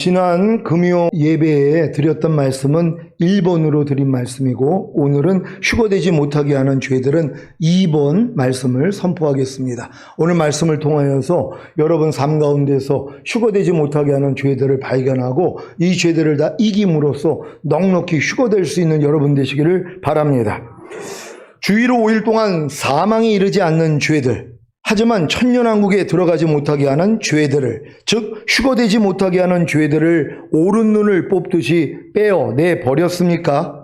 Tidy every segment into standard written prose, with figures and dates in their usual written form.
지난 금요 예배에 드렸던 말씀은 1번으로 드린 말씀이고, 오늘은 휴거되지 못하게 하는 죄들은 2번 말씀을 선포하겠습니다. 오늘 말씀을 통하여서 여러분 삶 가운데서 휴거되지 못하게 하는 죄들을 발견하고 이 죄들을 다 이김으로써 넉넉히 휴거될 수 있는 여러분 되시기를 바랍니다. 주의로 5일 동안 사망에 이르지 않는 죄들, 하지만 천년왕국에 들어가지 못하게 하는 죄들을, 즉 휴거되지 못하게 하는 죄들을 오른 눈을 뽑듯이 빼어내 버렸습니까?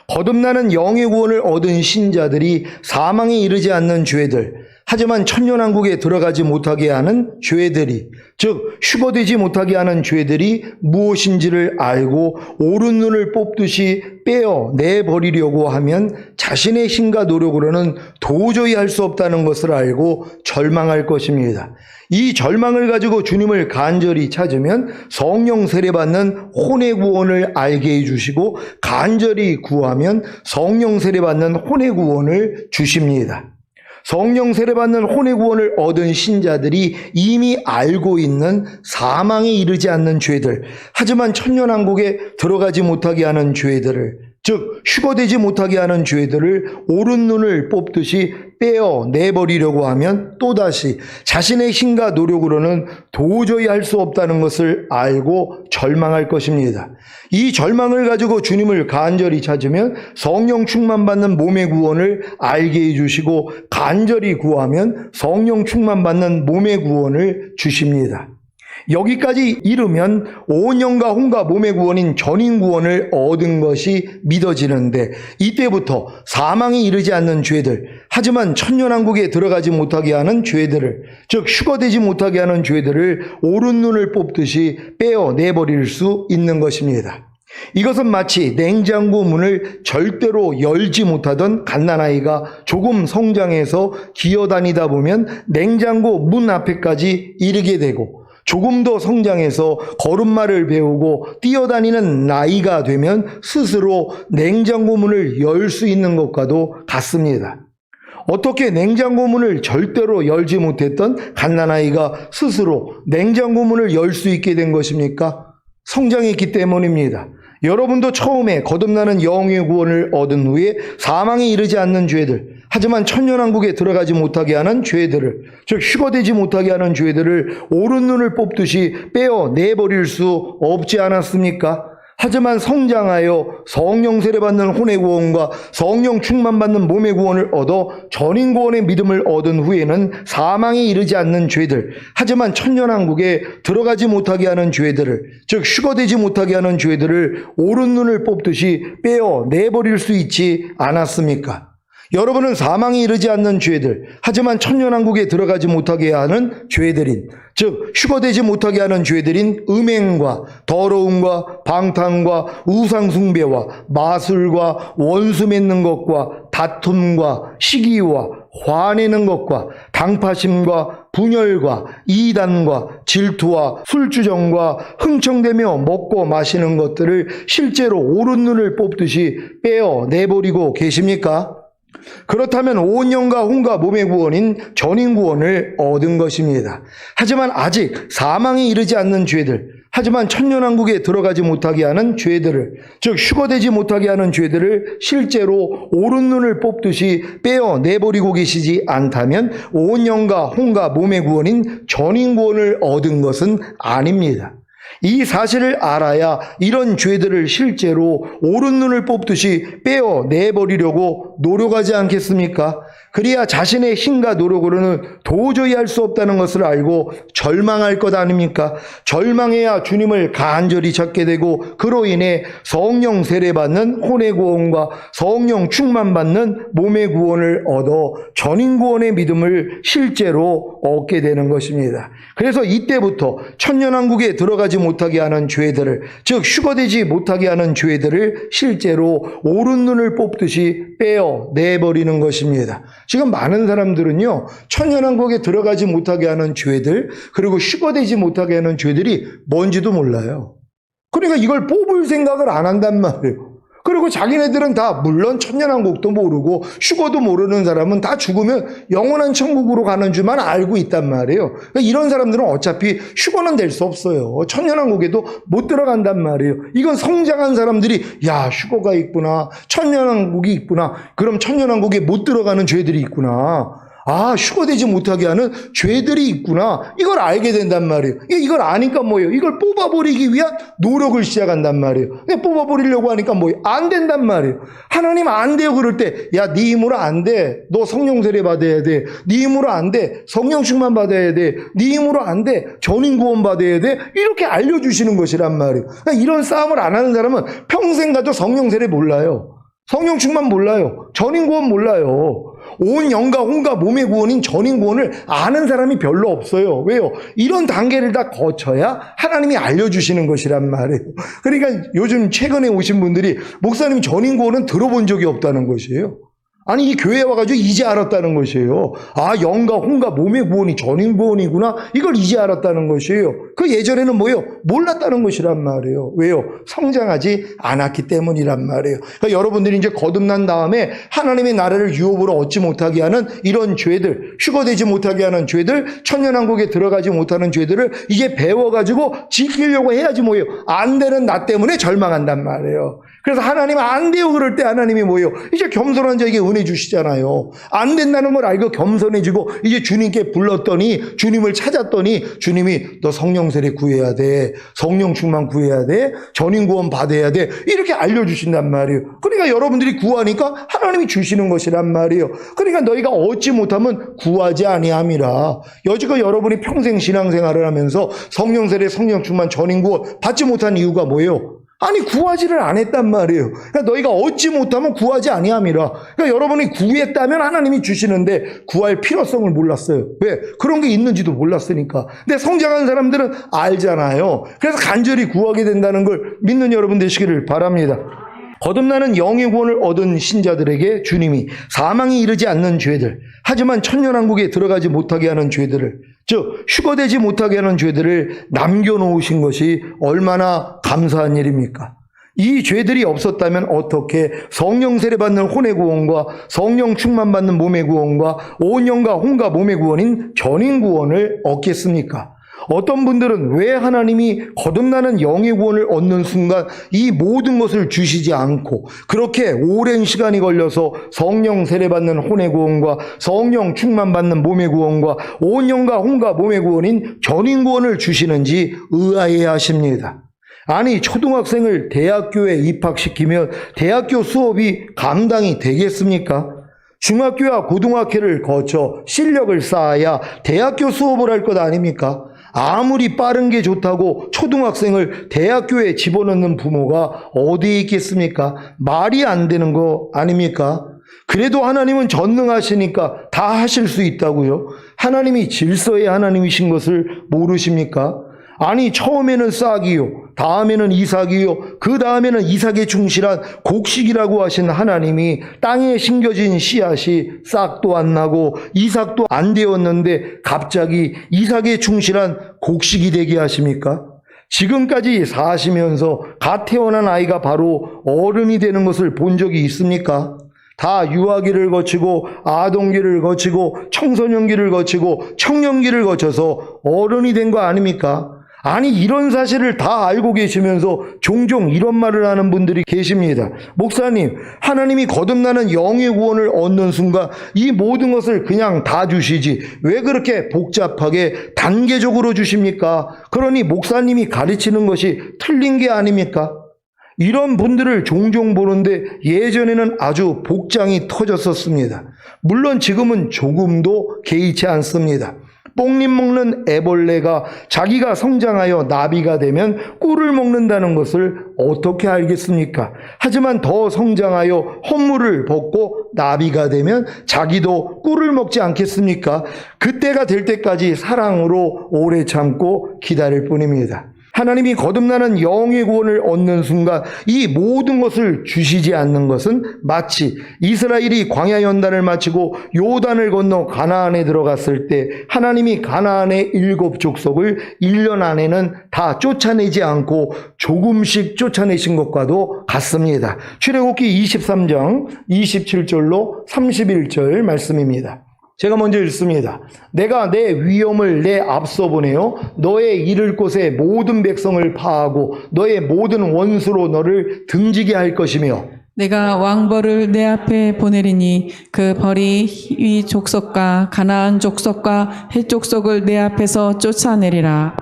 거듭나는 영의 구원을 얻은 신자들이 사망에 이르지 않는 죄들, 하지만 천년왕국에 들어가지 못하게 하는 죄들이, 즉 휴거되지 못하게 하는 죄들이 무엇인지를 알고 오른 눈을 뽑듯이 빼어내버리려고 하면 자신의 힘과 노력으로는 도저히 할 수 없다는 것을 알고 절망할 것입니다. 이 절망을 가지고 주님을 간절히 찾으면 성령 세례받는 혼의 구원을 알게 해주시고, 간절히 구하면 성령 세례받는 혼의 구원을 주십니다. 성령 세례받는 혼의 구원을 얻은 신자들이 이미 알고 있는 사망에 이르지 않는 죄들, 하지만 천년왕국에 들어가지 못하게 하는 죄들을, 즉 휴거되지 못하게 하는 죄들을 오른 눈을 뽑듯이 빼어내버리려고 하면 또다시 자신의 힘과 노력으로는 도저히 할 수 없다는 것을 알고 절망할 것입니다. 이 절망을 가지고 주님을 간절히 찾으면 성령 충만받는 몸의 구원을 알게 해주시고, 간절히 구하면 성령 충만받는 몸의 구원을 주십니다. 여기까지 이르면 온 영과 혼과 몸의 구원인 전인 구원을 얻은 것이 믿어지는데, 이때부터 사망에 이르지 않는 죄들, 하지만 천년왕국에 들어가지 못하게 하는 죄들을, 즉 휴거되지 못하게 하는 죄들을 오른 눈을 뽑듯이 빼어내버릴 수 있는 것입니다. 이것은 마치 냉장고 문을 절대로 열지 못하던 갓난아이가 조금 성장해서 기어다니다 보면 냉장고 문 앞에까지 이르게 되고, 조금 더 성장해서 걸음마를 배우고 뛰어다니는 나이가 되면 스스로 냉장고 문을 열 수 있는 것과도 같습니다. 어떻게 냉장고 문을 절대로 열지 못했던 갓난아이가 스스로 냉장고 문을 열 수 있게 된 것입니까? 성장했기 때문입니다. 여러분도 처음에 거듭나는 영의 구원을 얻은 후에 사망에 이르지 않는 죄들, 하지만 천년왕국에 들어가지 못하게 하는 죄들을, 즉 휴거되지 못하게 하는 죄들을 오른 눈을 뽑듯이 빼어내버릴 수 없지 않았습니까? 하지만 성장하여 성령 세례받는 혼의 구원과 성령 충만받는 몸의 구원을 얻어 전인 구원의 믿음을 얻은 후에는 사망에 이르지 않는 죄들, 하지만 천년왕국에 들어가지 못하게 하는 죄들을, 즉 휴거되지 못하게 하는 죄들을 오른 눈을 뽑듯이 빼어내버릴 수 있지 않았습니까? 여러분은 사망에 이르지 않는 죄들, 하지만 천년왕국에 들어가지 못하게 하는 죄들인, 즉 휴거되지 못하게 하는 죄들인 음행과 더러움과 방탕과 우상숭배와 마술과 원수 맺는 것과 다툼과 시기와 화내는 것과 강파심과 분열과 이단과 질투와 술주정과 흥청대며 먹고 마시는 것들을 실제로 오른 눈을 뽑듯이 빼어내버리고 계십니까? 그렇다면 온 영과 혼과 몸의 구원인 전인 구원을 얻은 것입니다. 하지만 아직 사망에 이르지 않는 죄들, 하지만 천년왕국에 들어가지 못하게 하는 죄들을, 즉 휴거되지 못하게 하는 죄들을 실제로 오른 눈을 뽑듯이 빼어내버리고 계시지 않다면 온 영과 혼과 몸의 구원인 전인 구원을 얻은 것은 아닙니다. 이 사실을 알아야 이런 죄들을 실제로 오른 눈을 뽑듯이 빼어내버리려고 노력하지 않겠습니까? 그래야 자신의 힘과 노력으로는 도저히 할 수 없다는 것을 알고 절망할 것 아닙니까? 절망해야 주님을 간절히 찾게 되고, 그로 인해 성령 세례받는 혼의 구원과 성령 충만받는 몸의 구원을 얻어 전인 구원의 믿음을 실제로 얻게 되는 것입니다. 그래서 이때부터 천년왕국에 들어가지 못하게 하는 죄들을, 즉 휴거되지 못하게 하는 죄들을 실제로 오른 눈을 뽑듯이 빼어내버리는 것입니다. 지금 많은 사람들은요, 천년왕국에 들어가지 못하게 하는 죄들, 그리고 휴거되지 못하게 하는 죄들이 뭔지도 몰라요. 그러니까 이걸 뽑을 생각을 안 한단 말이에요. 그리고 자기네들은 다 물론 천년왕국도 모르고 휴거도 모르는 사람은 다 죽으면 영원한 천국으로 가는 줄만 알고 있단 말이에요. 그러니까 이런 사람들은 어차피 휴거는 될 수 없어요. 천년왕국에도 못 들어간단 말이에요. 이건 성장한 사람들이 야, 휴거가 있구나, 천년왕국이 있구나, 그럼 천년왕국에 못 들어가는 죄들이 있구나, 아, 휴거되지 못하게 하는 죄들이 있구나, 이걸 알게 된단 말이에요. 이걸 아니까 뭐예요? 이걸 뽑아버리기 위한 노력을 시작한단 말이에요. 근데 뽑아버리려고 하니까 뭐예요? 안 된단 말이에요. 하나님 안 돼요 그럴 때, 야, 네 힘으로 안 돼, 너 성령 세례 받아야 돼, 네 힘으로 안 돼, 성령 충만 받아야 돼, 네 힘으로 안 돼, 전인 구원 받아야 돼, 이렇게 알려주시는 것이란 말이에요. 그러니까 이런 싸움을 안 하는 사람은 평생 가도 성령 세례 몰라요, 성령 충만 몰라요, 전인 구원 몰라요. 온 영과 혼과 몸의 구원인 전인 구원을 아는 사람이 별로 없어요. 왜요? 이런 단계를 다 거쳐야 하나님이 알려주시는 것이란 말이에요. 그러니까 요즘 최근에 오신 분들이 목사님 전인 구원은 들어본 적이 없다는 것이에요. 아니, 이 교회에 와가지고 이제 알았다는 것이에요. 아, 영과 혼과 몸의 구원이 전인 구원이구나, 이걸 이제 알았다는 것이에요. 그 예전에는 뭐예요? 몰랐다는 것이란 말이에요. 왜요? 성장하지 않았기 때문이란 말이에요. 그러니까 여러분들이 이제 거듭난 다음에 하나님의 나라를 유업으로 얻지 못하게 하는 이런 죄들, 휴거되지 못하게 하는 죄들, 천년왕국에 들어가지 못하는 죄들을 이제 배워가지고 지키려고 해야지 뭐예요? 안 되는 나 때문에 절망한단 말이에요. 그래서 하나님 안 돼요 그럴 때 하나님이 뭐예요? 이제 겸손한 자에게 은혜 주시잖아요. 안 된다는 걸 알고 겸손해지고 이제 주님께 불렀더니, 주님을 찾았더니 주님이 너 성령 세례 구해야 돼, 성령 충만 구해야 돼, 전인 구원 받아야 돼, 이렇게 알려주신단 말이에요. 그러니까 여러분들이 구하니까 하나님이 주시는 것이란 말이에요. 그러니까 너희가 얻지 못하면 구하지 아니함이라. 여지껏 여러분이 평생 신앙생활을 하면서 성령 세례, 성령 충만, 전인 구원 받지 못한 이유가 뭐예요? 아니, 구하지를 안 했단 말이에요. 그러니까 너희가 얻지 못하면 구하지 아니함이라. 그러니까 여러분이 구했다면 하나님이 주시는데 구할 필요성을 몰랐어요. 왜? 그런 게 있는지도 몰랐으니까. 근데 성장한 사람들은 알잖아요. 그래서 간절히 구하게 된다는 걸 믿는 여러분 되시기를 바랍니다. 거듭나는 영의 구원을 얻은 신자들에게 주님이 사망이 이르지 않는 죄들, 하지만 천년왕국에 들어가지 못하게 하는 죄들을, 즉 휴거되지 못하게 하는 죄들을 남겨놓으신 것이 얼마나 감사한 일입니까? 이 죄들이 없었다면 어떻게 성령 세례 받는 혼의 구원과 성령 충만 받는 몸의 구원과 온 영과 혼과 몸의 구원인 전인 구원을 얻겠습니까? 어떤 분들은 왜 하나님이 거듭나는 영의 구원을 얻는 순간 이 모든 것을 주시지 않고 그렇게 오랜 시간이 걸려서 성령 세례받는 혼의 구원과 성령 충만받는 몸의 구원과 온 영과 혼과 몸의 구원인 전인 구원을 주시는지 의아해야 하십니다. 아니, 초등학생을 대학교에 입학시키면 대학교 수업이 감당이 되겠습니까? 중학교와 고등학교를 거쳐 실력을 쌓아야 대학교 수업을 할 것 아닙니까? 아무리 빠른 게 좋다고 초등학생을 대학교에 집어넣는 부모가 어디에 있겠습니까? 말이 안 되는 거 아닙니까? 그래도 하나님은 전능하시니까 다 하실 수 있다고요? 하나님이 질서의 하나님이신 것을 모르십니까? 아니, 처음에는 싹이요, 다음에는 이삭이요, 그 다음에는 이삭에 충실한 곡식이라고 하신 하나님이 땅에 심겨진 씨앗이 싹도 안 나고 이삭도 안 되었는데 갑자기 이삭에 충실한 곡식이 되게 하십니까? 지금까지 사시면서 갓 태어난 아이가 바로 어른이 되는 것을 본 적이 있습니까? 다 유아기를 거치고 아동기를 거치고 청소년기를 거치고 청년기를 거쳐서 어른이 된 거 아닙니까? 아니, 이런 사실을 다 알고 계시면서 종종 이런 말을 하는 분들이 계십니다. 목사님, 하나님이 거듭나는 영의 구원을 얻는 순간 이 모든 것을 그냥 다 주시지 왜 그렇게 복잡하게 단계적으로 주십니까? 그러니 목사님이 가르치는 것이 틀린 게 아닙니까? 이런 분들을 종종 보는데 예전에는 아주 복장이 터졌었습니다. 물론 지금은 조금도 개의치 않습니다. 뽕잎 먹는 애벌레가 자기가 성장하여 나비가 되면 꿀을 먹는다는 것을 어떻게 알겠습니까? 하지만 더 성장하여 헛물을 벗고 나비가 되면 자기도 꿀을 먹지 않겠습니까? 그때가 될 때까지 사랑으로 오래 참고 기다릴 뿐입니다. 하나님이 거듭나는 영의 구원을 얻는 순간 이 모든 것을 주시지 않는 것은 마치 이스라엘이 광야 연단을 마치고 요단을 건너 가나안에 들어갔을 때 하나님이 가나안의 7 족속을 1년 안에는 다 쫓아내지 않고 조금씩 쫓아내신 것과도 같습니다. 출애굽기 23장 27절로 31절 말씀입니다. 제가 먼저 읽습니다. 내가 내 위엄을 내 앞서 보내어 너의 이를 곳에 모든 백성을 파하고 너의 모든 원수로 너를 등지게 할 것이며 내가 왕벌을 내 앞에 보내리니 그 벌이 위 족속과 가나안 족속과 헷 족속을 내 앞에서 쫓아내리라.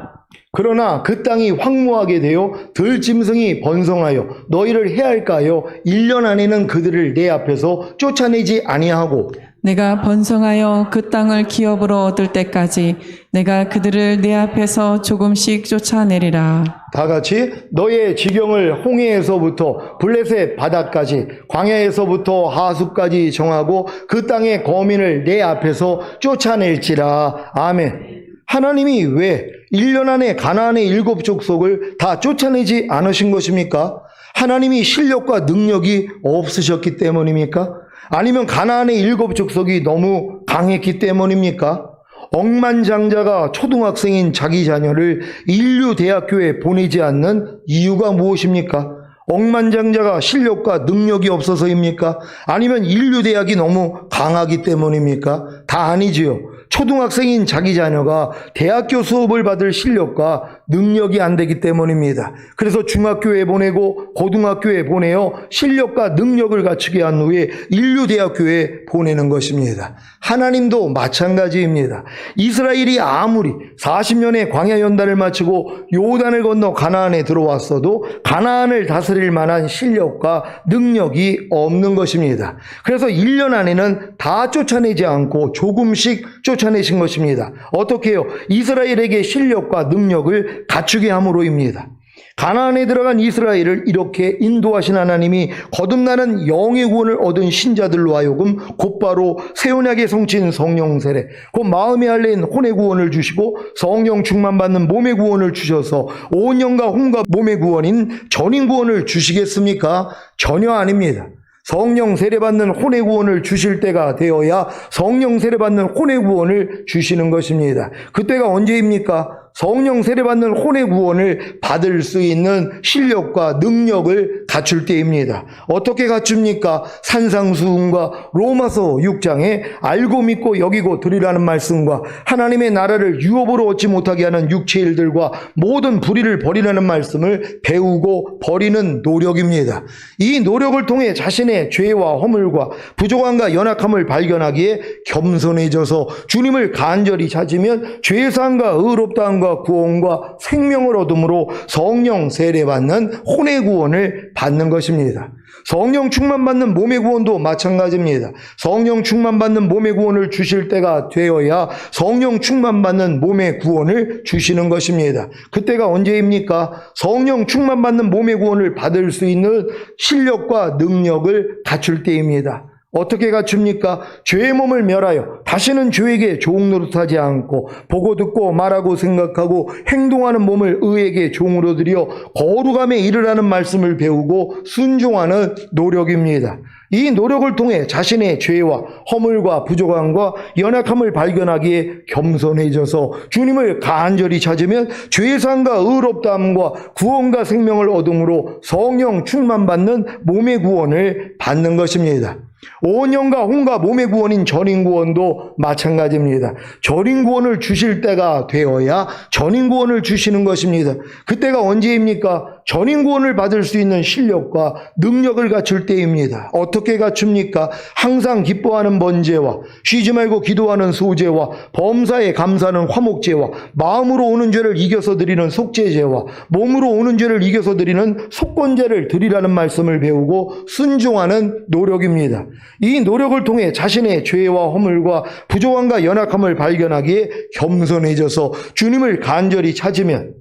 그러나 그 땅이 황무하게 되어 들짐승이 번성하여 너희를 해할까 하여 1년 안에는 그들을 내 앞에서 쫓아내지 아니하고 내가 번성하여 그 땅을 기업으로 얻을 때까지 내가 그들을 내 앞에서 조금씩 쫓아내리라. 다 같이 너의 지경을 홍해에서부터 블레셋 바다까지 광야에서부터 하수까지 정하고 그 땅의 거민을 내 앞에서 쫓아낼지라. 아멘. 하나님이 왜 1년 안에 가나안의 7 족속을 다 쫓아내지 않으신 것입니까? 하나님이 실력과 능력이 없으셨기 때문입니까? 아니면 가나안의 7 족속이 너무 강했기 때문입니까? 억만장자가 초등학생인 자기 자녀를 인류대학교에 보내지 않는 이유가 무엇입니까? 억만장자가 실력과 능력이 없어서입니까? 아니면 인류대학이 너무 강하기 때문입니까? 다 아니지요. 초등학생인 자기 자녀가 대학교 수업을 받을 실력과 능력이 안 되기 때문입니다. 그래서 중학교에 보내고 고등학교에 보내어 실력과 능력을 갖추게 한 후에 인류대학교에 보내는 것입니다. 하나님도 마찬가지입니다. 이스라엘이 아무리 40년의 광야 연단을 마치고 요단을 건너 가나안에 들어왔어도 가나안을 다스릴 만한 실력과 능력이 없는 것입니다. 그래서 1년 안에는 다 쫓아내지 않고 조금씩 쫓아내신 것입니다. 어떻게 해요? 이스라엘에게 실력과 능력을 갖추게 함으로입니다. 가나안에 들어간 이스라엘을 이렇게 인도하신 하나님이 거듭나는 영의 구원을 얻은 신자들로 하여금 곧바로 새 언약에 성취인 성령 세례, 곧 마음에 알린 혼의 구원을 주시고 성령 충만 받는 몸의 구원을 주셔서 온영과 혼과 몸의 구원인 전인 구원을 주시겠습니까? 전혀 아닙니다. 성령 세례받는 혼의 구원을 주실 때가 되어야 성령 세례받는 혼의 구원을 주시는 것입니다. 그때가 언제입니까? 성령 세례받는 혼의 구원을 받을 수 있는 실력과 능력을 갖출 때입니다. 어떻게 갖춥니까? 산상수훈과 로마서 6장에 알고 믿고 여기고 드리라는 말씀과 하나님의 나라를 유업으로 얻지 못하게 하는 육체의 일들과 모든 불의를 버리라는 말씀을 배우고 버리는 노력입니다. 이 노력을 통해 자신의 죄와 허물과 부족함과 연약함을 발견하기에 겸손해져서 주님을 간절히 찾으면 죄사함과 의롭다함과 구원과 생명을 얻음으로 성령 세례받는 혼의 구원을 받는 것입니다. 성령 충만받는 몸의 구원도 마찬가지입니다. 성령 충만받는 몸의 구원을 주실 때가 되어야 성령 충만받는 몸의 구원을 주시는 것입니다. 그때가 언제입니까? 성령 충만받는 몸의 구원을 받을 수 있는 실력과 능력을 갖출 때입니다. 어떻게 갖춥니까? 죄의 몸을 멸하여 다시는 죄에게 종 노릇하지 않고 보고 듣고 말하고 생각하고 행동하는 몸을 의에게 종으로 들여 거룩함에 이르라는 말씀을 배우고 순종하는 노력입니다. 이 노력을 통해 자신의 죄와 허물과 부족함과 연약함을 발견하기에 겸손해져서 주님을 간절히 찾으면 죄사함과 의롭다함과 구원과 생명을 얻음으로 성령 충만받는 몸의 구원을 받는 것입니다. 온영과 혼과 몸의 구원인 전인 구원도 마찬가지입니다. 전인 구원을 주실 때가 되어야 전인 구원을 주시는 것입니다. 그때가 언제입니까? 전인 구원을 받을 수 있는 실력과 능력을 갖출 때입니다. 어떻게 갖춥니까? 항상 기뻐하는 번제와 쉬지 말고 기도하는 소제와 범사에 감사하는 화목제와 마음으로 오는 죄를 이겨서 드리는 속죄제와 몸으로 오는 죄를 이겨서 드리는 속건제를 드리라는 말씀을 배우고 순종하는 노력입니다. 이 노력을 통해 자신의 죄와 허물과 부족함과 연약함을 발견하기에 겸손해져서 주님을 간절히 찾으면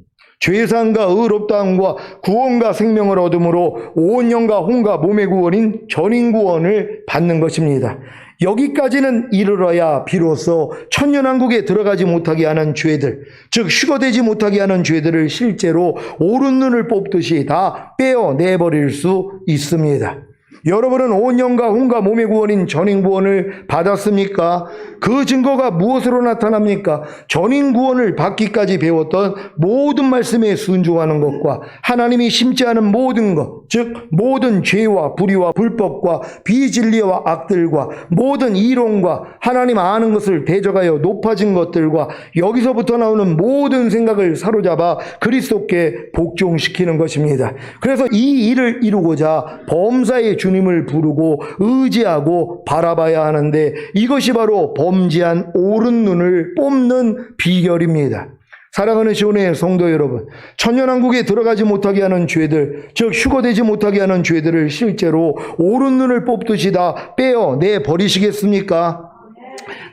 죄사함과 의롭다함과 구원과 생명을 얻음으로 온 영과 혼과 몸의 구원인 전인구원을 받는 것입니다. 여기까지는 이르러야 비로소 천년왕국에 들어가지 못하게 하는 죄들, 즉 휴거되지 못하게 하는 죄들을 실제로 오른 눈을 뽑듯이 다 빼어내버릴 수 있습니다. 여러분은 온 영과 혼과 몸의 구원인 전인구원을 받았습니까? 그 증거가 무엇으로 나타납니까? 전인구원을 받기까지 배웠던 모든 말씀에 순종하는 것과 하나님이 심지 않은 모든 것, 즉 모든 죄와 불의와 불법과 비진리와 악들과 모든 이론과 하나님 아는 것을 대적하여 높아진 것들과 여기서부터 나오는 모든 생각을 사로잡아 그리스도께 복종시키는 것입니다. 그래서 이 일을 이루고자 범사의 주님을 부르고 의지하고 바라봐야 하는데 이것이 바로 범죄한 옳은 눈을 뽑는 비결입니다. 사랑하는 시온의 성도 여러분, 천년왕국에 들어가지 못하게 하는 죄들, 즉 휴거되지 못하게 하는 죄들을 실제로 옳은 눈을 뽑듯이 다 빼어내 버리시겠습니까?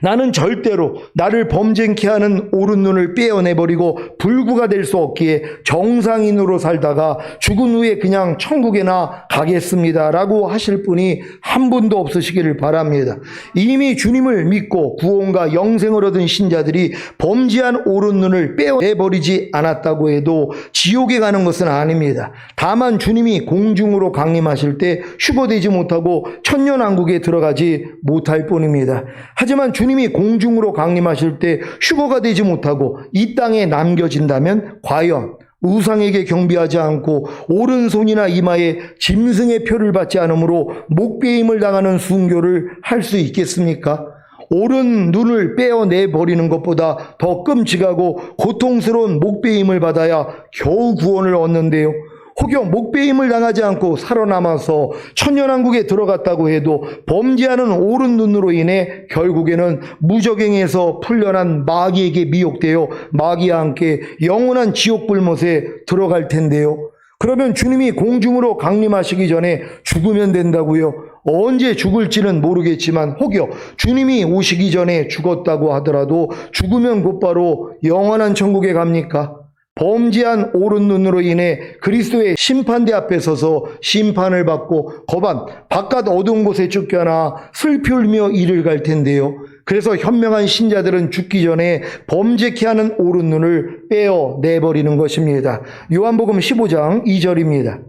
나는 절대로 나를 범죄케 하는 옳은 눈을 빼어내버리고 불구가 될 수 없기에 정상인으로 살다가 죽은 후에 그냥 천국에나 가겠습니다라고 하실 분이 한 분도 없으시기를 바랍니다. 이미 주님을 믿고 구원과 영생을 얻은 신자들이 범죄한 옳은 눈을 빼어내버리지 않았다고 해도 지옥에 가는 것은 아닙니다. 다만 주님이 공중으로 강림하실 때 휴거되지 못하고 천년왕국에 들어가지 못할 뿐입니다. 하지만 주님이 공중으로 강림하실 때 휴거가 되지 못하고 이 땅에 남겨진다면 과연 우상에게 경배하지 않고 오른손이나 이마에 짐승의 표를 받지 않으므로 목베임을 당하는 순교를 할 수 있겠습니까? 오른 눈을 빼어내버리는 것보다 더 끔찍하고 고통스러운 목베임을 받아야 겨우 구원을 얻는데요. 혹여 목베임을 당하지 않고 살아남아서 천년왕국에 들어갔다고 해도 범죄하는 옳은 눈으로 인해 결국에는 무적행에서 풀려난 마귀에게 미혹되어 마귀와 함께 영원한 지옥 불못에 들어갈 텐데요. 그러면 주님이 공중으로 강림하시기 전에 죽으면 된다고요? 언제 죽을지는 모르겠지만 혹여 주님이 오시기 전에 죽었다고 하더라도 죽으면 곧바로 영원한 천국에 갑니까? 범죄한 옳은 눈으로 인해 그리스도의 심판대 앞에 서서 심판을 받고 거반 바깥 어두운 곳에 쫓겨나 슬피 울며 이를 갈 텐데요. 그래서 현명한 신자들은 죽기 전에 범죄케 하는 옳은 눈을 빼어내버리는 것입니다. 요한복음 15장 2절입니다.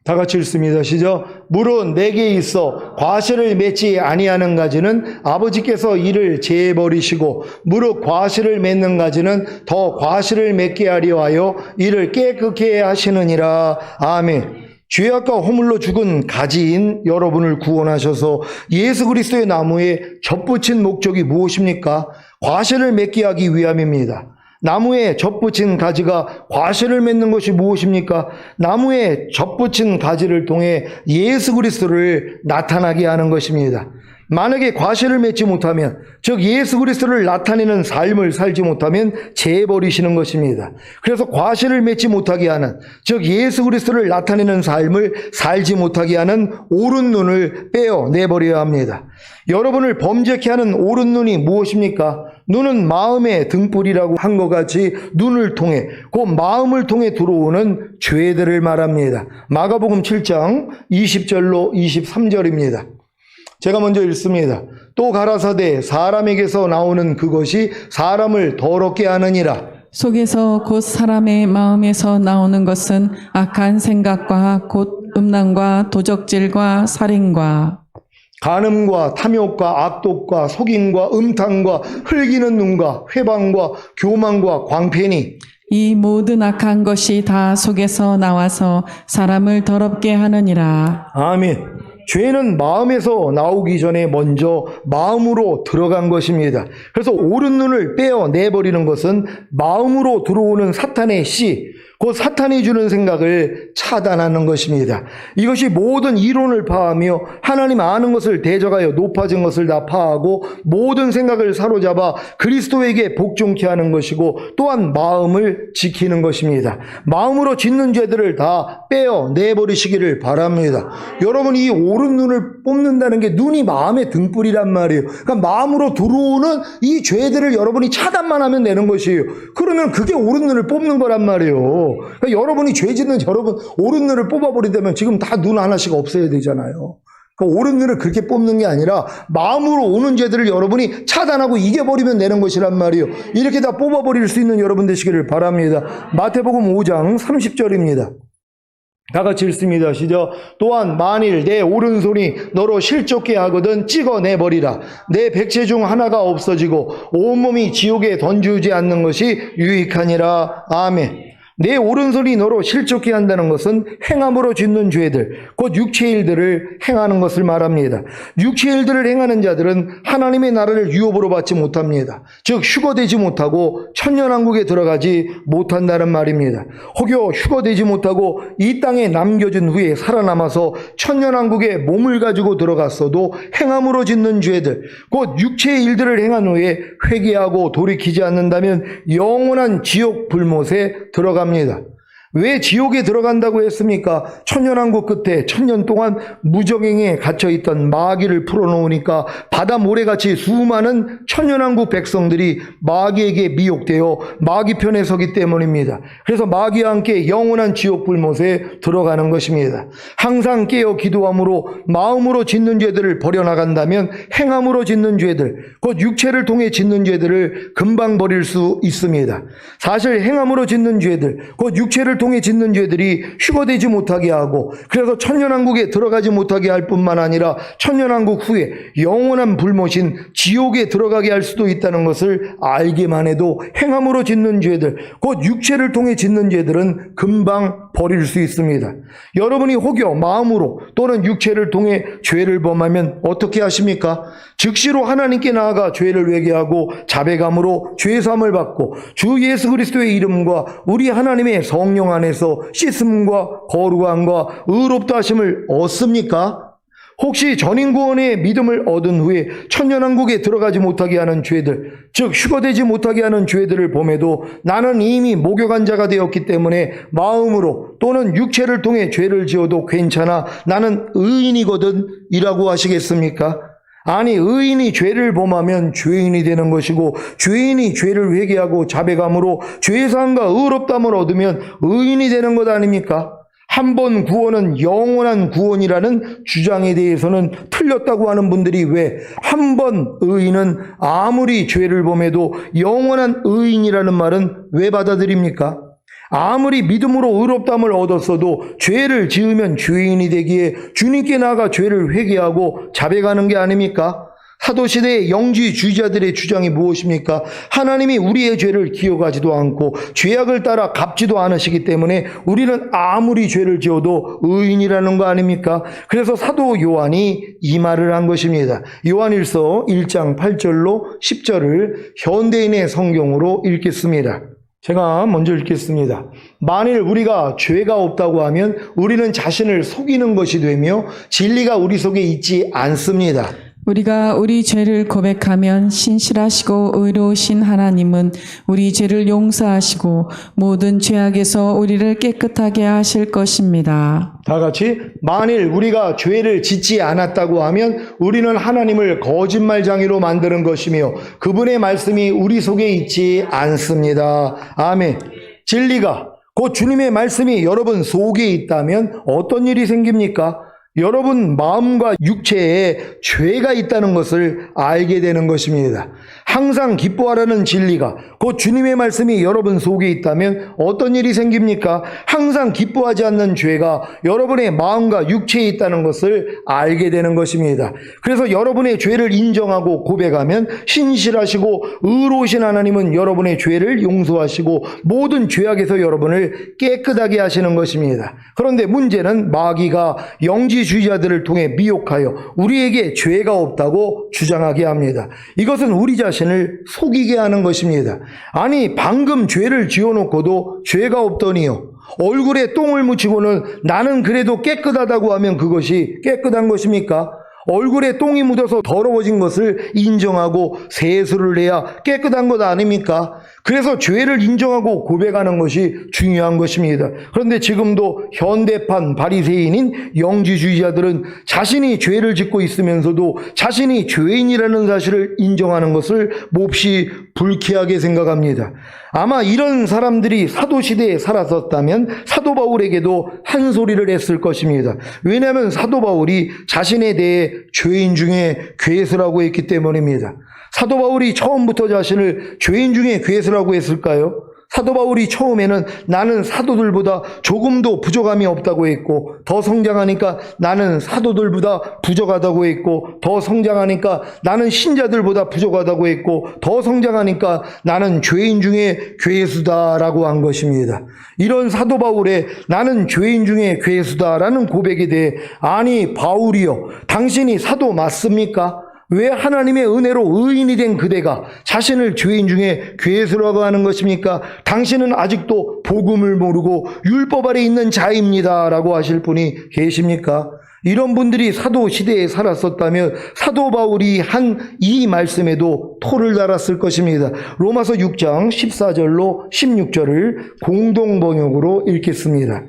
다 같이 읽습니다. 시작. 무릇 내게 있어 과실을 맺지 아니하는 가지는 아버지께서 이를 제버리시고 무릇 과실을 맺는 가지는 더 과실을 맺게 하려 하여 이를 깨끗게 하시느니라. 아멘. 죄악과 허물로 죽은 가지인 여러분을 구원하셔서 예수 그리스도의 나무에 접붙인 목적이 무엇입니까? 과실을 맺게 하기 위함입니다. 나무에 접붙인 가지가 과실을 맺는 것이 무엇입니까? 나무에 접붙인 가지를 통해 예수 그리스도를 나타나게 하는 것입니다. 만약에 과실을 맺지 못하면, 즉 예수 그리스도를 나타내는 삶을 살지 못하면 재버리시는 것입니다. 그래서 과실을 맺지 못하게 하는, 즉 예수 그리스도를 나타내는 삶을 살지 못하게 하는 옳은 눈을 빼어내버려야 합니다. 여러분을 범죄케 하는 옳은 눈이 무엇입니까? 눈은 마음의 등불이라고 한 것 같이 눈을 통해, 그 마음을 통해 들어오는 죄들을 말합니다. 마가복음 7장 20절로 23절입니다. 제가 먼저 읽습니다. 또 가라사대 사람에게서 나오는 그것이 사람을 더럽게 하느니라. 속에서 곧 사람의 마음에서 나오는 것은 악한 생각과 곧 음란과 도적질과 살인과 간음과 탐욕과 악독과 속임과 음탕과 흘기는 눈과 회방과 교만과 광패니 이 모든 악한 것이 다 속에서 나와서 사람을 더럽게 하느니라. 아멘. 죄는 마음에서 나오기 전에 먼저 마음으로 들어간 것입니다. 그래서 옳은 눈을 빼어내버리는 것은 마음으로 들어오는 사탄의 씨, 그 사탄이 주는 생각을 차단하는 것입니다. 이것이 모든 이론을 파하며 하나님 아는 것을 대적하여 높아진 것을 다 파하고 모든 생각을 사로잡아 그리스도에게 복종케 하는 것이고 또한 마음을 지키는 것입니다. 마음으로 짓는 죄들을 다 빼어내버리시기를 바랍니다. 여러분, 이 옳은 눈을 뽑는다는 게 눈이 마음의 등불이란 말이에요. 그러니까 마음으로 들어오는 이 죄들을 여러분이 차단만 하면 되는 것이에요. 그러면 그게 옳은 눈을 뽑는 거란 말이에요. 그러니까 여러분이 죄 짓는 여러분 옳은 눈을 뽑아버리다면 지금 다 눈 하나씩 없어야 되잖아요. 그러니까 옳은 눈을 그렇게 뽑는 게 아니라 마음으로 오는 죄들을 여러분이 차단하고 이겨버리면 되는 것이란 말이에요. 이렇게 다 뽑아버릴 수 있는 여러분 되시기를 바랍니다. 마태복음 5장 30절입니다. 다 같이 읽습니다. 시작. 또한 만일 내 오른손이 너로 실족게 하거든 찍어내버리라. 내 백체 중 하나가 없어지고 온몸이 지옥에 던지지 않는 것이 유익하니라. 아멘. 내 오른손이 너로 실족게 한다는 것은 행함으로 짓는 죄들, 곧 육체의 일들을 행하는 것을 말합니다. 육체의 일들을 행하는 자들은 하나님의 나라를 유업으로 받지 못합니다. 즉 휴거되지 못하고 천년왕국에 들어가지 못한다는 말입니다. 혹여 휴거되지 못하고 이 땅에 남겨진 후에 살아남아서 천년왕국에 몸을 가지고 들어갔어도 행함으로 짓는 죄들, 곧 육체의 일들을 행한 후에 회개하고 돌이키지 않는다면 영원한 지옥 불못에 들어갑니다. 왜 지옥에 들어간다고 했습니까? 천년왕국 끝에 천년 동안 무적행에 갇혀있던 마귀를 풀어놓으니까 바다 모래같이 수많은 천년왕국 백성들이 마귀에게 미혹되어 마귀 편에 서기 때문입니다. 그래서 마귀와 함께 영원한 지옥 불못에 들어가는 것입니다. 항상 깨어 기도함으로 마음으로 짓는 죄들을 버려나간다면 행함으로 짓는 죄들, 곧 육체를 통해 짓는 죄들을 금방 버릴 수 있습니다. 사실 행함으로 짓는 죄들, 곧 육체를 통해 짓는 죄들이 휴거되지 못하게 하고 그래서 천년왕국에 들어가지 못하게 할 뿐만 아니라 천년왕국 후에 영원한 불못인 지옥에 들어가게 할 수도 있다는 것을 알기만 해도 행함으로 짓는 죄들, 곧 육체를 통해 짓는 죄들은 금방 버릴 수 있습니다. 여러분이 혹여 마음으로 또는 육체를 통해 죄를 범하면 어떻게 하십니까? 즉시로 하나님께 나아가 죄를 회개하고 자백함으로 죄사함을 받고 주 예수 그리스도의 이름과 우리 하나님의 성령 안에서 씻음과 거룩함과 의롭다 하심을 얻습니까? 혹시 전인구원의 믿음을 얻은 후에 천년왕국에 들어가지 못하게 하는 죄들, 즉 휴거되지 못하게 하는 죄들을 범해도 나는 이미 목욕한 자가 되었기 때문에 마음으로 또는 육체를 통해 죄를 지어도 괜찮아, 나는 의인이거든 이라고 하시겠습니까? 아니, 의인이 죄를 범하면 죄인이 되는 것이고 죄인이 죄를 회개하고 자백함으로 죄사함과 의롭다함을 얻으면 의인이 되는 것 아닙니까? 한 번 구원은 영원한 구원이라는 주장에 대해서는 틀렸다고 하는 분들이 왜 한 번 의인은 아무리 죄를 범해도 영원한 의인이라는 말은 왜 받아들입니까? 아무리 믿음으로 의롭다함을 얻었어도 죄를 지으면 죄인이 되기에 주님께 나아가 죄를 회개하고 자백하는 게 아닙니까? 사도시대의 영지주의자들의 주장이 무엇입니까? 하나님이 우리의 죄를 기억하지도 않고 죄악을 따라 갚지도 않으시기 때문에 우리는 아무리 죄를 지어도 의인이라는 거 아닙니까? 그래서 사도 요한이 이 말을 한 것입니다. 요한일서 1장 8절로 10절을 현대인의 성경으로 읽겠습니다. 제가 먼저 읽겠습니다. 만일 우리가 죄가 없다고 하면 우리는 자신을 속이는 것이 되며 진리가 우리 속에 있지 않습니다. 우리가 우리 죄를 고백하면 신실하시고 의로우신 하나님은 우리 죄를 용서하시고 모든 죄악에서 우리를 깨끗하게 하실 것입니다. 다 같이 만일 우리가 죄를 짓지 않았다고 하면 우리는 하나님을 거짓말장애로 만드는 것이며 그분의 말씀이 우리 속에 있지 않습니다. 아멘. 진리가 곧 주님의 말씀이 여러분 속에 있다면 어떤 일이 생깁니까? 여러분 마음과 육체에 죄가 있다는 것을 알게 되는 것입니다. 항상 기뻐하라는 진리가 곧 주님의 말씀이 여러분 속에 있다면 어떤 일이 생깁니까? 항상 기뻐하지 않는 죄가 여러분의 마음과 육체에 있다는 것을 알게 되는 것입니다. 그래서 여러분의 죄를 인정하고 고백하면 신실하시고 의로우신 하나님은 여러분의 죄를 용서하시고 모든 죄악에서 여러분을 깨끗하게 하시는 것입니다. 그런데 문제는 마귀가 영지주의자들을 통해 미혹하여 우리에게 죄가 없다고 주장하게 합니다. 이것은 우리 자신을 속이게 하는 것입니다. 아니, 방금 죄를 지어놓고도 죄가 없더니요, 얼굴에 똥을 묻히고는 나는 그래도 깨끗하다고 하면 그것이 깨끗한 것입니까? 얼굴에 똥이 묻어서 더러워진 것을 인정하고 세수를 해야 깨끗한 것 아닙니까? 그래서 죄를 인정하고 고백하는 것이 중요한 것입니다. 그런데 지금도 현대판 바리새인인 영지주의자들은 자신이 죄를 짓고 있으면서도 자신이 죄인이라는 사실을 인정하는 것을 몹시 불쾌하게 생각합니다. 아마 이런 사람들이 사도시대에 살았었다면 사도 바울에게도 한 소리를 했을 것입니다. 왜냐하면 사도 바울이 자신에 대해 죄인 중에 괴수라고 했기 때문입니다. 사도 바울이 처음부터 자신을 죄인 중에 괴수라고 했을까요? 사도 바울이 처음에는 나는 사도들보다 조금도 부족함이 없다고 했고, 더 성장하니까 나는 사도들보다 부족하다고 했고, 더 성장하니까 나는 신자들보다 부족하다고 했고, 더 성장하니까 나는 죄인 중에 괴수다라고 한 것입니다. 이런 사도 바울의 나는 죄인 중에 괴수다라는 고백에 대해 아니 바울이요, 당신이 사도 맞습니까? 왜 하나님의 은혜로 의인이 된 그대가 자신을 죄인 중에 괴수라고 하는 것입니까? 당신은 아직도 복음을 모르고 율법 아래 있는 자입니다 라고 하실 분이 계십니까? 이런 분들이 사도 시대에 살았었다면 사도 바울이 한 이 말씀에도 토를 달았을 것입니다. 로마서 6장 14절로 16절을 공동 번역으로 읽겠습니다.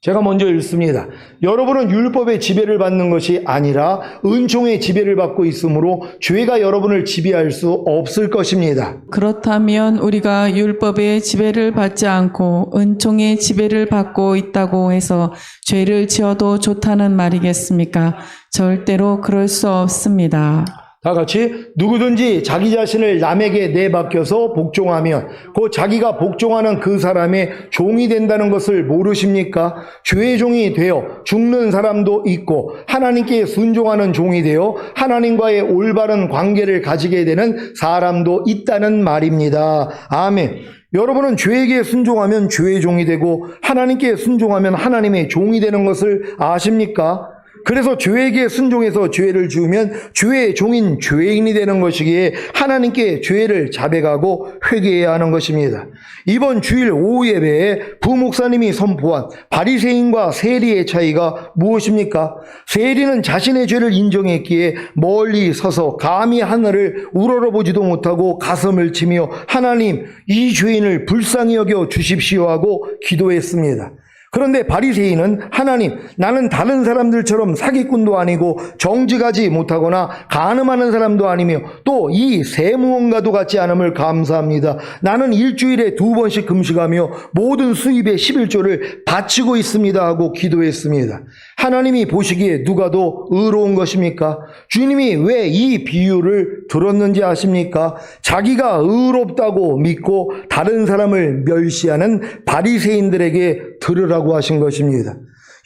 제가 먼저 읽습니다. 여러분은 율법의 지배를 받는 것이 아니라 은총의 지배를 받고 있으므로 죄가 여러분을 지배할 수 없을 것입니다. 그렇다면 우리가 율법의 지배를 받지 않고 은총의 지배를 받고 있다고 해서 죄를 지어도 좋다는 말이겠습니까? 절대로 그럴 수 없습니다. 다 같이 누구든지 자기 자신을 남에게 내맡겨서 복종하면 곧 자기가 복종하는 그 사람의 종이 된다는 것을 모르십니까? 죄의 종이 되어 죽는 사람도 있고 하나님께 순종하는 종이 되어 하나님과의 올바른 관계를 가지게 되는 사람도 있다는 말입니다. 아멘. 여러분은 죄에게 순종하면 죄의 종이 되고 하나님께 순종하면 하나님의 종이 되는 것을 아십니까? 그래서 죄에게 순종해서 죄를 지으면 죄의 종인 죄인이 되는 것이기에 하나님께 죄를 자백하고 회개해야 하는 것입니다. 이번 주일 오후 예배에 부목사님이 선포한 바리새인과 세리의 차이가 무엇입니까? 세리는 자신의 죄를 인정했기에 멀리 서서 감히 하늘을 우러러보지도 못하고 가슴을 치며 하나님, 이 죄인을 불쌍히 여겨 주십시오 하고 기도했습니다. 그런데 바리새인은 하나님, 나는 다른 사람들처럼 사기꾼도 아니고 정직하지 못하거나 간음하는 사람도 아니며 또 이 세무원과도 같지 않음을 감사합니다. 나는 일주일에 2번씩 금식하며 모든 수입의 11조를 바치고 있습니다 하고 기도했습니다. 하나님이 보시기에 누가 더 의로운 것입니까? 주님이 왜 이 비유를 들었는지 아십니까? 자기가 의롭다고 믿고 다른 사람을 멸시하는 바리새인들에게 들으라고 하신 것입니다.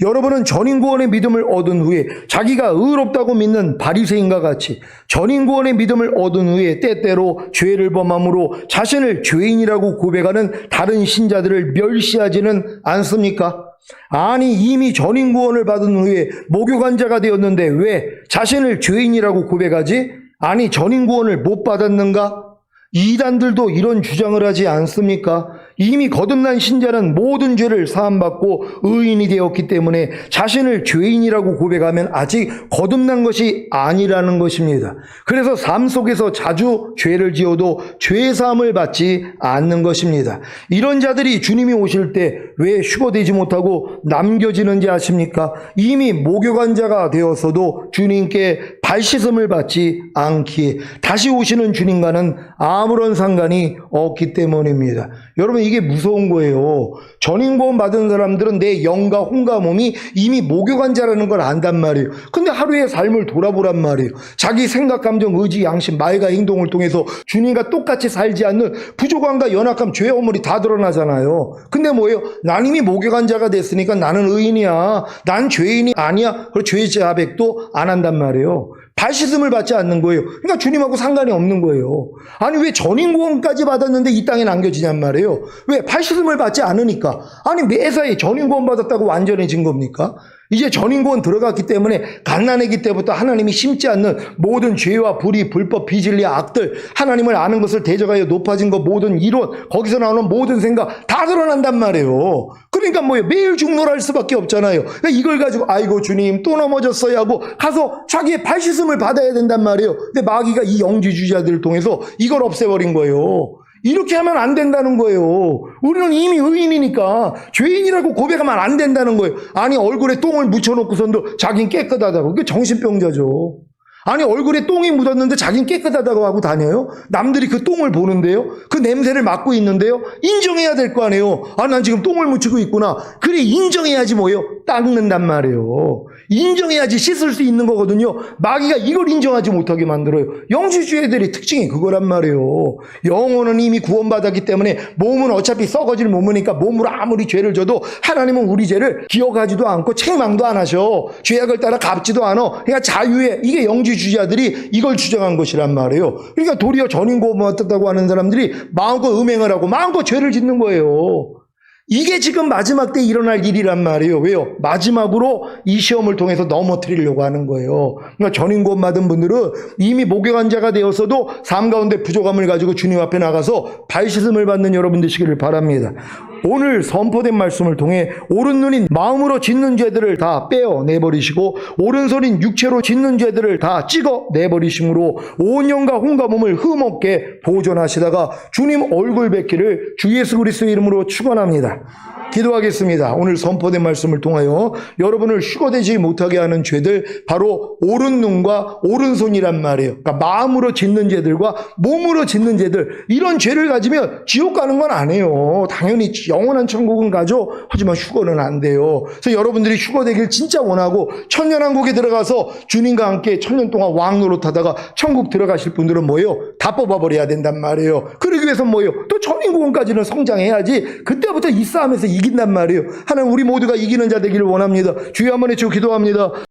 여러분은 전인구원의 믿음을 얻은 후에 자기가 의롭다고 믿는 바리새인과 같이 전인구원의 믿음을 얻은 후에 때때로 죄를 범함으로 자신을 죄인이라고 고백하는 다른 신자들을 멸시하지는 않습니까? 아니, 이미 전인구원을 받은 후에 목욕한 자가 되었는데 왜 자신을 죄인이라고 고백하지? 아니, 전인구원을 못 받았는가? 이단들도 이런 주장을 하지 않습니까? 이미 거듭난 신자는 모든 죄를 사함받고 의인이 되었기 때문에 자신을 죄인이라고 고백하면 아직 거듭난 것이 아니라는 것입니다. 그래서 삶 속에서 자주 죄를 지어도 죄사함을 받지 않는 것입니다. 이런 자들이 주님이 오실 때 왜 휴거되지 못하고 남겨지는지 아십니까? 이미 목욕한 자가 되었어도 주님께 발 씻음을 받지 않기에 다시 오시는 주님과는 아무런 상관이 없기 때문입니다. 여러분, 이게 무서운 거예요. 전인구원 받은 사람들은 내 영과 혼과 몸이 이미 목욕한 자라는 걸 안단 말이에요. 근데 하루의 삶을 돌아보란 말이에요. 자기 생각, 감정, 의지, 양심, 말과 행동을 통해서 주님과 똑같이 살지 않는 부족함과 연약함, 죄의 허물이 다 드러나잖아요. 근데 뭐예요? 난 이미 목욕한 자가 됐으니까 나는 의인이야. 난 죄인이 아니야. 그리고 죄 자백도 안 한단 말이에요. 발 씻음을 받지 않는 거예요. 그러니까 주님하고 상관이 없는 거예요. 아니, 왜 전인구원까지 받았는데 이 땅에 남겨지냔 말이에요. 왜? 발 씻음을 받지 않으니까. 아니, 매사에 전인구원 받았다고 완전해진 겁니까? 이제 전인구원 들어갔기 때문에 갓난아기 때부터 하나님이 심지 않는 모든 죄와 불의, 불법, 비진리, 악들, 하나님을 아는 것을 대적하여 높아진 것, 모든 이론, 거기서 나오는 모든 생각 다 드러난단 말이에요. 그러니까 뭐예요? 매일 죽노랄 수밖에 없잖아요. 그러니까 이걸 가지고 아이고 주님 또 넘어졌어요 하고 가서 자기의 발 씻음을 받아야 된단 말이에요. 근데 마귀가 이 영지주의자들을 통해서 이걸 없애버린 거예요. 이렇게 하면 안 된다는 거예요. 우리는 이미 의인이니까 죄인이라고 고백하면 안 된다는 거예요. 아니 얼굴에 똥을 묻혀놓고선도 자긴 깨끗하다고. 그게 정신병자죠. 아니 얼굴에 똥이 묻었는데 자긴 깨끗하다고 하고 다녀요? 남들이 그 똥을 보는데요? 그 냄새를 맡고 있는데요? 인정해야 될 거 아니에요? 아, 난 지금 똥을 묻히고 있구나. 그래, 인정해야지 뭐예요? 닦는단 말이에요. 인정해야지 씻을 수 있는 거거든요. 마귀가 이걸 인정하지 못하게 만들어요. 영지주의들의 특징이 그거란 말이에요. 영혼은 이미 구원받았기 때문에 몸은 어차피 썩어질 몸이니까 몸으로 아무리 죄를 져도 하나님은 우리 죄를 기억하지도 않고 책망도 안 하셔. 죄악을 따라 갚지도 않아. 그러니까 자유에, 이게 영지주의자들이 이걸 주장한 것이란 말이에요. 그러니까 도리어 전인고문 어떻다고 하는 사람들이 마음껏 음행을 하고 마음껏 죄를 짓는 거예요. 이게 지금 마지막 때 일어날 일이란 말이에요. 왜요? 마지막으로 이 시험을 통해서 넘어뜨리려고 하는 거예요. 그러니까 전인고문 받은 분들은 이미 목욕한 자가 되었어도 삶 가운데 부족함을 가지고 주님 앞에 나가서 발씻음을 받는 여러분 되시기를 바랍니다. 오늘 선포된 말씀을 통해 오른눈인 마음으로 짓는 죄들을 다 빼어 내버리시고 오른손인 육체로 짓는 죄들을 다 찍어 내버리심으로 온 영과 혼과 몸을 흠없게 보존하시다가 주님 얼굴 뵙기를 주 예수 그리스도의 이름으로 축원합니다. 기도하겠습니다. 오늘 선포된 말씀을 통하여 여러분을 휴거되지 못하게 하는 죄들, 바로 오른눈과 오른손이란 말이에요. 그러니까 마음으로 짓는 죄들과 몸으로 짓는 죄들, 이런 죄를 가지면 지옥 가는 건 아니에요. 당연히 영원한 천국은 가죠. 하지만 휴거는 안 돼요. 그래서 여러분들이 휴거되길 진짜 원하고 천년왕국에 들어가서 주님과 함께 천년 동안 왕 노릇하다가 천국 들어가실 분들은 뭐예요? 다 뽑아버려야 된단 말이에요. 그러기 위해서 뭐예요? 또 천인국까지는 성장해야지 그때부터 이 싸움에서 이긴단 말이에요. 하나님, 우리 모두가 이기는 자 되기를 원합니다. 주여 한번 외치고 기도합니다.